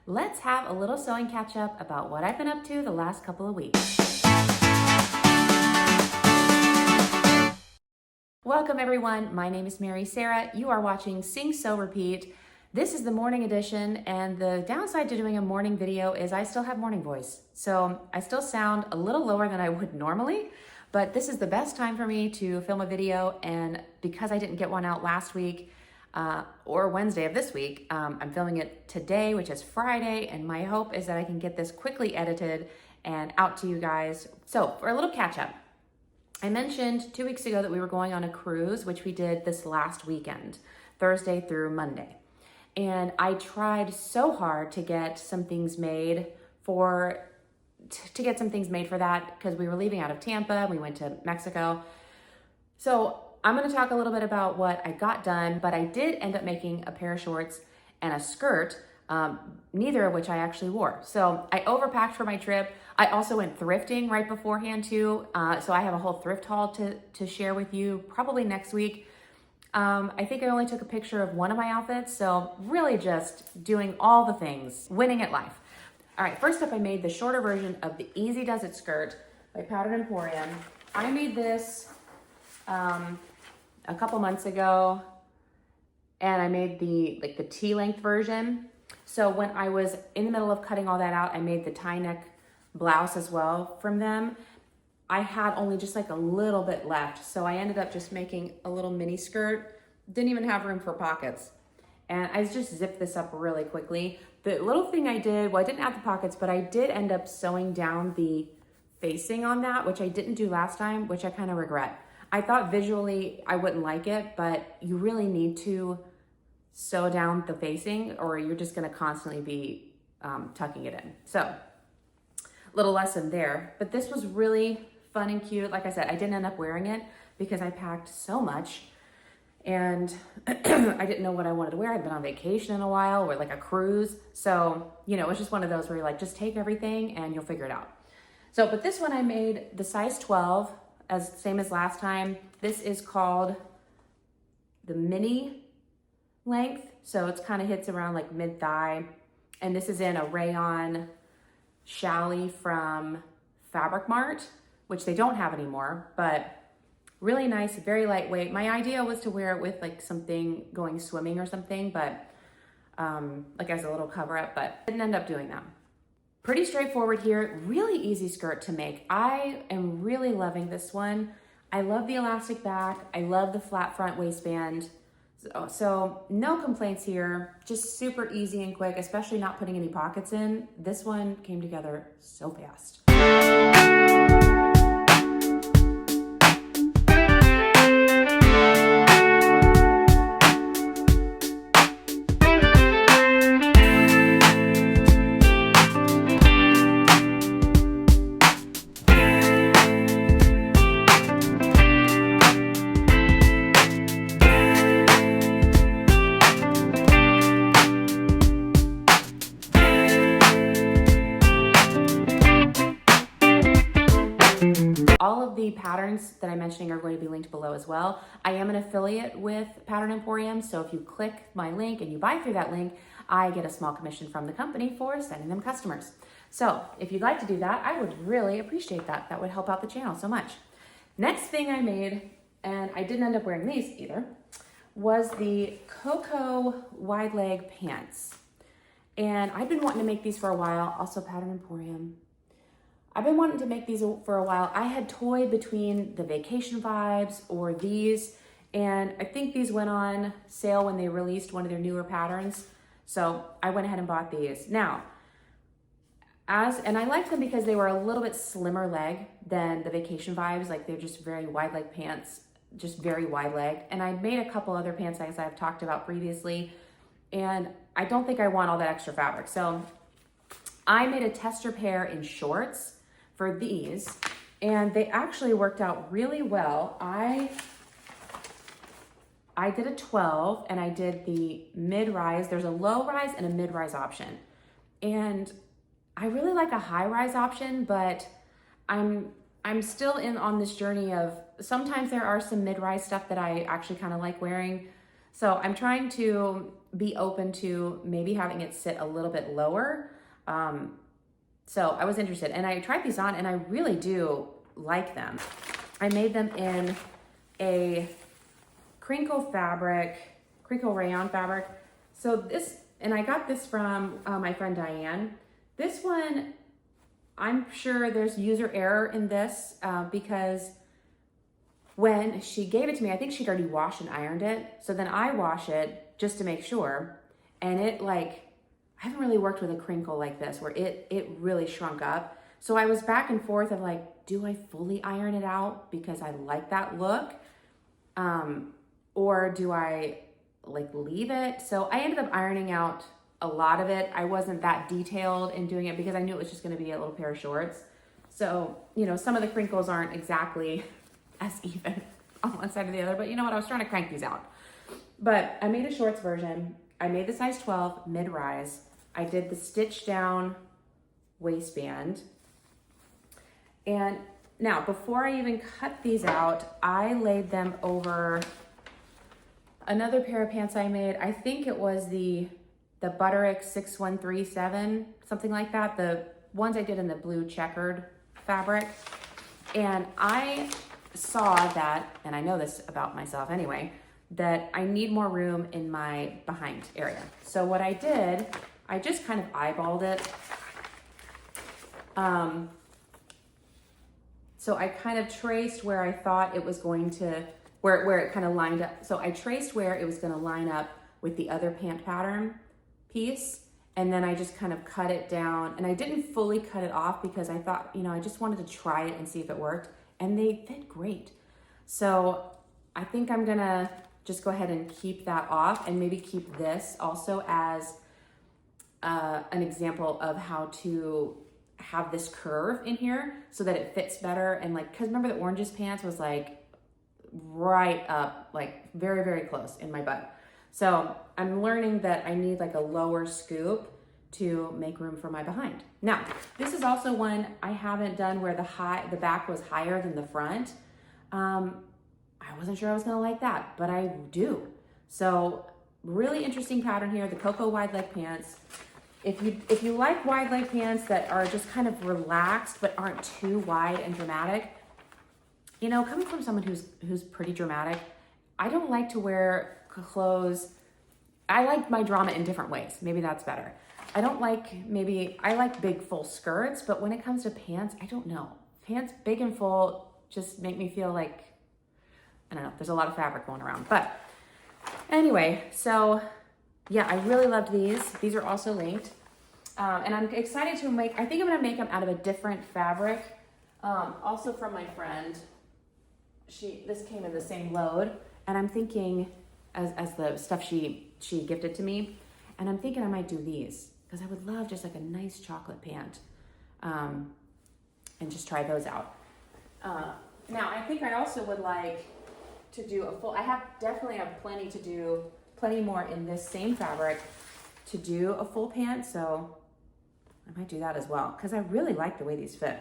let's have a little sewing catch up about what I've been up to the last couple of weeks. Welcome everyone, my name is Mary Sarah. You are watching Sing Sew Repeat. This is the morning edition, and the downside to doing a morning video is I still have morning voice. So I still sound a little lower than I would normally, but this is the best time for me to film a video, and because I didn't get one out last week, or Wednesday of this week, I'm filming it today, which is Friday, and my hope is that I can get this quickly edited and out to you guys. So for a little catch up, I mentioned 2 weeks ago that we were going on a cruise, which we did this last weekend, Thursday through Monday. And I tried so hard to get some things made for that because we were leaving out of Tampa. We went to Mexico. So I'm going to talk a little bit about what I got done, but I did end up making a pair of shorts and a skirt, neither of which I actually wore. So I overpacked for my trip. I also went thrifting right beforehand too. So I have a whole thrift haul to share with you probably next week. I think I only took a picture of one of my outfits. So really just doing all the things, winning at life. All right, first up, I made the shorter version of the Easy Does It skirt by Pattern Emporium. I made this a couple months ago, and I made the T-length version. So when I was in the middle of cutting all that out, I made the tie neck blouse as well from them. I had only just like a little bit left, so I ended up just making a little mini skirt. Didn't even have room for pockets. And I just zipped this up really quickly. The little thing I did, well, I didn't add the pockets, but I did end up sewing down the facing on that, which I didn't do last time, which I kind of regret. I thought visually I wouldn't like it, but you really need to sew down the facing or you're just gonna constantly be tucking it in. So, little lesson there, but this was really fun and cute. Like I said, I didn't end up wearing it because I packed so much and I didn't know what I wanted to wear. I'd been on vacation in a while or like a cruise. So, you know, it was just one of those where you're like, just take everything and you'll figure it out. So, but this one I made the size 12, same as last time. This is called the mini length. So it's kind of hits around like mid thigh. And this is in a rayon challis from Fabric Mart, which they don't have anymore, but really nice, very lightweight. My idea was to wear it with like something going swimming or something, but like as a little cover up, but didn't end up doing that. Pretty straightforward here, really easy skirt to make. I am really loving this one. I love the elastic back. I love the flat front waistband. So no complaints here, just super easy and quick, especially not putting any pockets in. This one came together so fast. All of the patterns that I'm mentioning are going to be linked below as well. I am an affiliate with Pattern Emporium, so if you click my link and you buy through that link, I get a small commission from the company for sending them customers. So if you'd like to do that, I would really appreciate that. That would help out the channel so much. Next thing I made, and I didn't end up wearing these either, was the Coco Wide Leg pants. And I've been wanting to make these for a while, also Pattern Emporium. I've been wanting to make these for a while. I had toyed between the Vacation Vibes or these, and I think these went on sale when they released one of their newer patterns. So I went ahead and bought these. Now, and I like them because they were a little bit slimmer leg than the Vacation Vibes. Like they're just very wide leg pants, just very wide leg. And I made a couple other pants as I've talked about previously, and I don't think I want all that extra fabric. So I made a tester pair in shorts for these, and they actually worked out really well. I did a 12 and I did the mid-rise. There's a low rise and a mid-rise option. And I really like a high-rise option, but I'm still on this journey of sometimes there are some mid-rise stuff that I actually kind of like wearing. So I'm trying to be open to maybe having it sit a little bit lower. So I was interested, and I tried these on and I really do like them. I made them in a crinkle rayon fabric. So this, and I got this from my friend Diane. This one, I'm sure there's user error in this because when she gave it to me, I think she'd already washed and ironed it. So then I wash it just to make sure. And it I haven't really worked with a crinkle like this where it really shrunk up. So I was back and forth of do I fully iron it out because I like that look? Or do I leave it? So I ended up ironing out a lot of it. I wasn't that detailed in doing it because I knew it was just gonna be a little pair of shorts. So, some of the crinkles aren't exactly as even on one side or the other, but you know what? I was trying to crank these out. But I made a shorts version. I made the size 12 mid-rise. I did the stitch down waistband. And now, before I even cut these out, I laid them over another pair of pants I made. I think it was the Butterick 6137, something like that. The ones I did in the blue checkered fabric. And I saw that, and I know this about myself anyway, that I need more room in my behind area. So what I did, I just kind of eyeballed it. So I kind of traced where I thought it was going to, where it kind of lined up. So I traced where it was going to line up with the other pant pattern piece. And then I just kind of cut it down, and I didn't fully cut it off because I thought, I just wanted to try it and see if it worked, and they fit great. So I think I'm gonna just go ahead and keep that off, and maybe keep this also as an example of how to have this curve in here so that it fits better. And cause remember the oranges pants was right up, very, very close in my butt. So I'm learning that I need a lower scoop to make room for my behind. Now, this is also one I haven't done where the back was higher than the front. I wasn't sure I was gonna like that, but I do. So really interesting pattern here, the Coco Wide Leg pants. If you like wide leg pants that are just kind of relaxed but aren't too wide and dramatic, coming from someone who's pretty dramatic, I don't like to wear clothes. I like my drama in different ways. Maybe that's better. I like big full skirts, but when it comes to pants, I don't know. Pants big and full just make me feel I don't know, there's a lot of fabric going around. But anyway, so yeah, I really loved these. These are also linked. And I'm excited to I think I'm gonna make them out of a different fabric. Also from my friend, this came in the same load, and I'm thinking as the stuff she gifted to me, and I'm thinking I might do these because I would love just a nice chocolate pant, and just try those out. Now I think I also would like to do a full, definitely have plenty more in this same fabric to do a full pant, so I might do that as well because I really like the way these fit.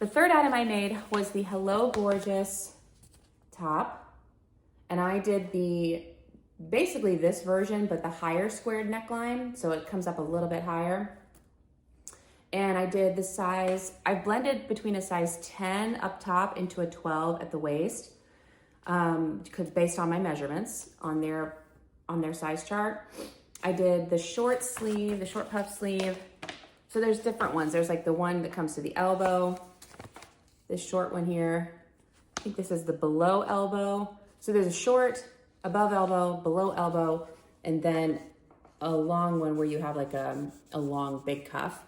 The third item I made was the Hello Gorgeous top. And I did basically this version, but the higher squared neckline. So it comes up a little bit higher. And I did I blended between a size 10 up top into a 12 at the waist. Because based on my measurements on their size chart. I did the short puff sleeve. So there's different ones. There's the one that comes to the elbow. This short one here, I think this is the below elbow. So there's a short, above elbow, below elbow, and then a long one where you have a long big cuff.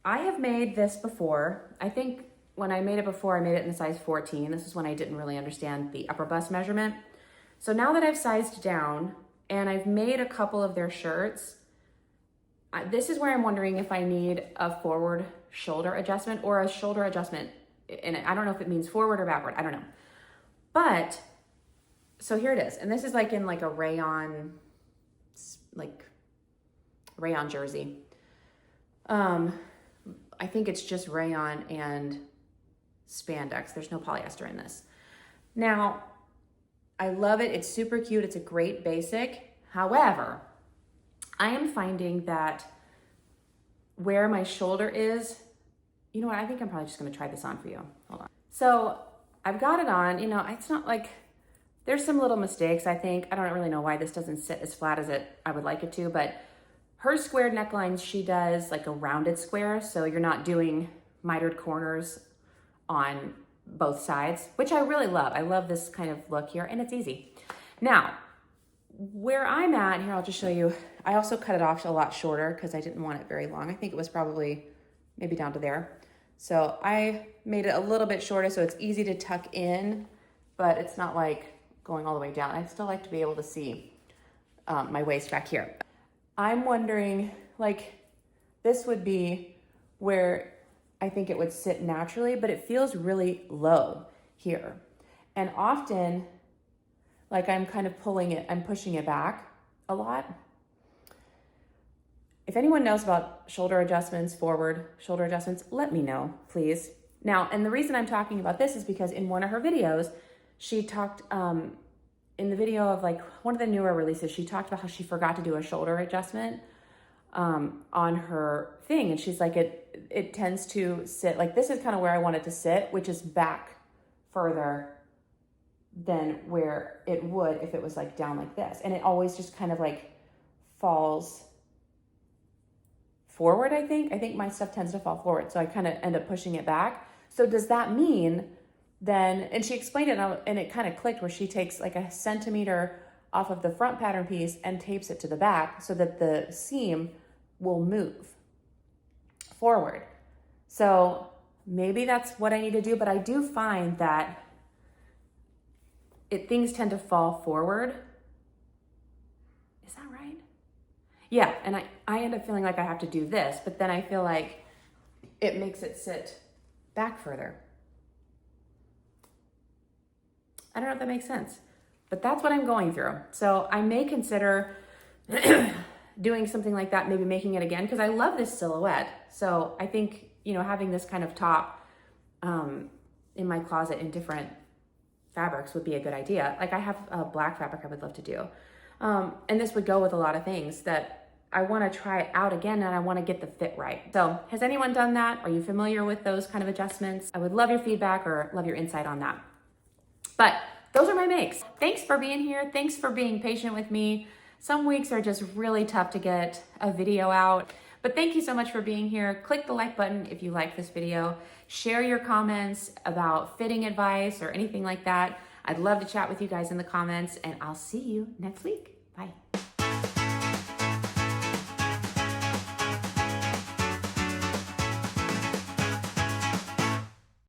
I have made this before. I think when I made it before, I made it in a size 14. This is when I didn't really understand the upper bust measurement. So now that I've sized down and I've made a couple of their shirts, This is where I'm wondering if I need a forward shoulder adjustment or a shoulder adjustment. And I don't know if it means forward or backward. I don't know. But, so here it is. And this is like in like a rayon jersey. I think it's just rayon and spandex. There's no polyester in this. Now, I love it. It's super cute. It's a great basic. However, I am finding that where my shoulder is, you know what? I think I'm probably just going to try this on for you. Hold on. So I've got it on. You know, it's not like, there's some little mistakes, I think. I don't really know why this doesn't sit as flat as I would like it to, but her squared necklines, she does like a rounded square, so you're not doing mitered corners on both sides, which I really love. I love this kind of look here, and it's easy. Now, where I'm at, here I'll just show you, I also cut it off a lot shorter because I didn't want it very long. I think it was probably maybe down to there. So I made it a little bit shorter so it's easy to tuck in, but it's not like going all the way down. I still like to be able to see my waist back here. I'm wondering, like, this would be where I think it would sit naturally, but it feels really low here. And often, like I'm kind of I'm pushing it back a lot. If anyone knows about shoulder adjustments, forward shoulder adjustments, let me know, please. Now, and the reason I'm talking about this is because in one of her videos, she talked, in the video of like one of the newer releases, she talked about how she forgot to do a shoulder adjustment on her thing. And she's like, it tends to sit, like this is kind of where I want it to sit, which is back further than where it would if it was like down like this. And it always just kind of like falls forward, I think. I think my stuff tends to fall forward. So I kind of end up pushing it back. So does that mean then, and she explained it and it kind of clicked where she takes like 1 centimeter off of the front pattern piece and tapes it to the back so that the seam will move forward. So maybe that's what I need to do, but I do find that things tend to fall forward. Is that right? Yeah, and I end up feeling like I have to do this, but then I feel like it makes it sit back further. I don't know if that makes sense, but that's what I'm going through. So I may consider doing something like that, maybe making it again, because I love this silhouette. So I think, you know, having this kind of top in my closet in different fabrics would be a good idea. Like I have a black fabric I would love to do. And this would go with a lot of things that I want to try out again, and I want to get the fit right. So has anyone done that? Are you familiar with those kind of adjustments? I would love your feedback or love your insight on that. But those are my makes. Thanks for being here. Thanks for being patient with me. Some weeks are just really tough to get a video out, but thank you so much for being here. Click the like button if you like this video. Share your comments about fitting advice or anything like that. I'd love to chat with you guys in the comments, and I'll see you next week. Bye.